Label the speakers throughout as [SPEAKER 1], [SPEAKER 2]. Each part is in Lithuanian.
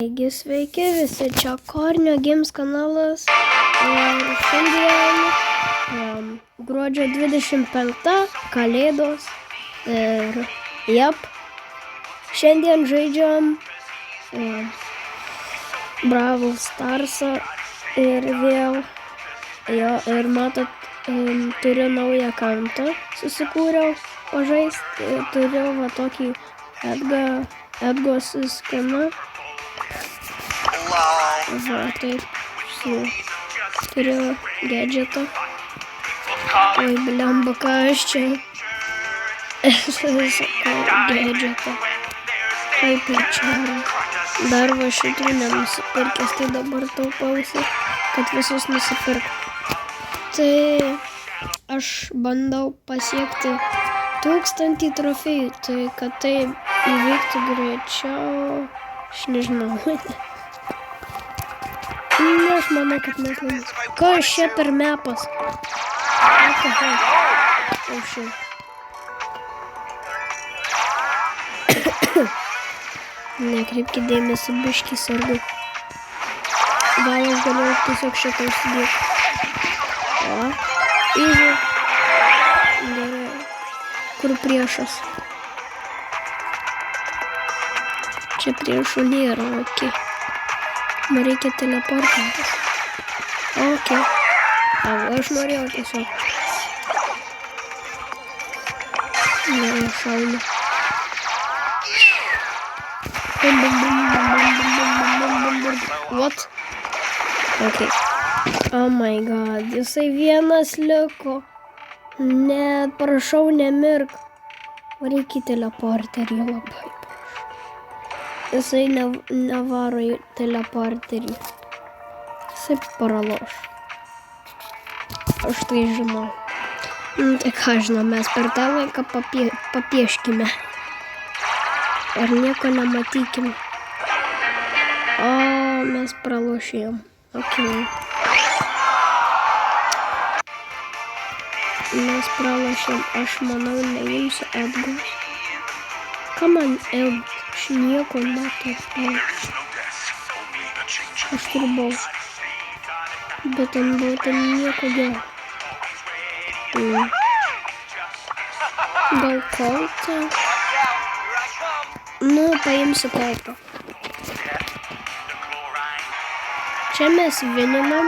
[SPEAKER 1] Taigi sveiki visi, čia Kornio Games kanalas ir šiandien gruodžio 25 kalėdos ir šiandien žaidžiam Brawl Starsą ir vėl ir matot, turiu naują kantą, susikūriau pažaisti, turiu va tokį Edgos skiną. Va, taip, turiu gadgetą. Oi, blemba, ką aš čia sakau, gadgetą. Kaip ir čia. Dar va šitų nenusipirkęs, tai dabar taupausi, kad visus nusipirkti. Tai aš bandau pasiekti 1000 trofėjų, tai kad tai įvyktų greičiau, aš nežinau. Aš manau, kad mes laimėsim. Kas čia per mepas? Nekreipkit dėmesį, biškį sergu. Gal aš galėjau tiesiog šitą užsidėti. O, easy. Gerai. Kur priešas? Čia priešų nėra, okei. Man reikia teleportintis. Okei. Aš norėjau tiesiog. Ne, šauna. What? Okay. Oh my god, jisai vienas liko. Ne, prašau, nemirk. Reikia teleporterį labai. Jisai nevaro į teleporterį. Jisai praloš. Aš tai žinau. Tai ką žinau, mes per tą laiką papieškime. Ir nieko nematykime. O, mes pralošėjom. Okay. Mes pralošėm. Aš manau, neimsiu Edgos. Ką man Edgos? Aš nieko neturiu. Aš turiu baus. Bet ant bautą nieko gero. Gal koltą? Nu, paimsiu koltą. Čia mes vininam.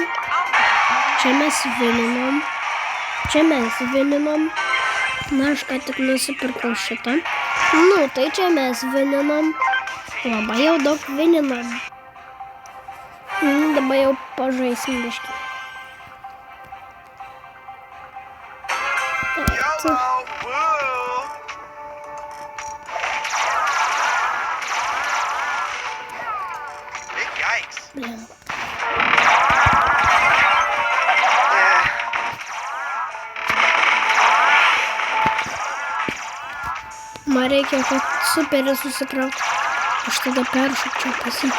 [SPEAKER 1] Na, aš ką tik nusipirkau šitą. Nu, tai čia mes vininam. Labai jau daug vininam. Dabar jau pažaisim biškį. Blemba. Man reikia, kad superį susikrautų. Aš tada peršokčiau pas jį.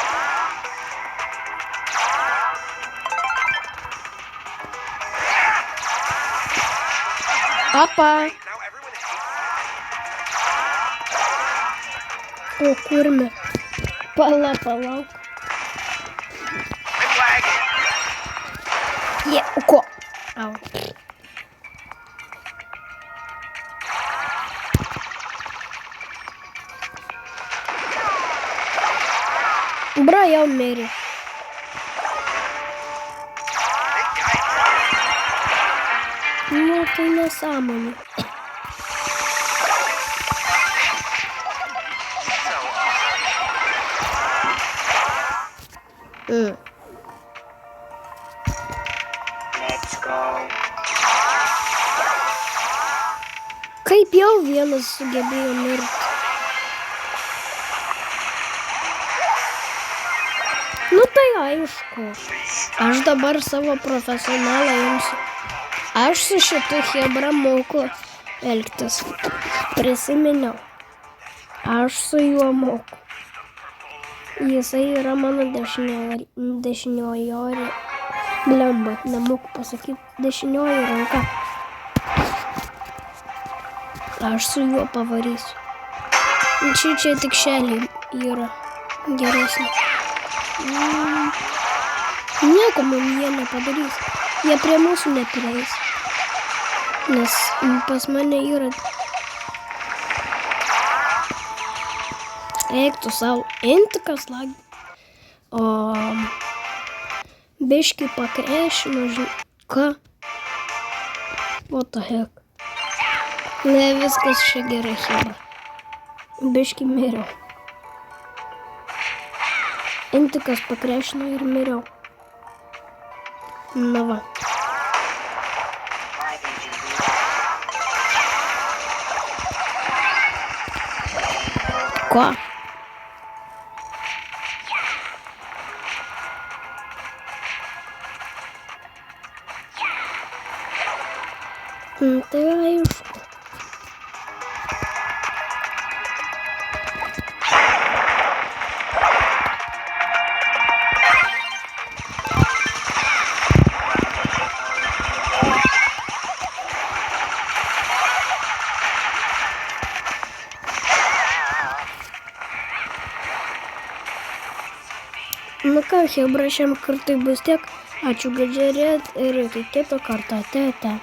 [SPEAKER 1] Apa! O, kurme. Palauk. O ko? Au. Bra, jau mirė. Nu, tai nesąmonė. Kaip jau vienas sugebėjo mirti. Nu tai aišku. Aš dabar savo profesionalą imsiu. Aš su šitu chebra moku elgtis. Prisiminiau. Aš su juo moku. Jisai yra mano dešinioji. Blemba, nemoku pasakyti. Dešinioji ranka. Aš su juo pavarysiu. Čia tik šeliai yra geresnė. Nieko man jie nepadarys. Jie prie mūsų neprieis. Nes pas mane yra... Eik tu savo intikas lag. O... Biškį pakrešino, ką? What the heck? Ne, viskas čia gerai, Heba. Biškį miriau. Intikas pakrešino ir miriau. Na va. Ko? Tai aišku. Nu ką, Hebra, šiam kartui bus tiek. Ačiū, kad žiūrėt ir iki kito karto. Ate.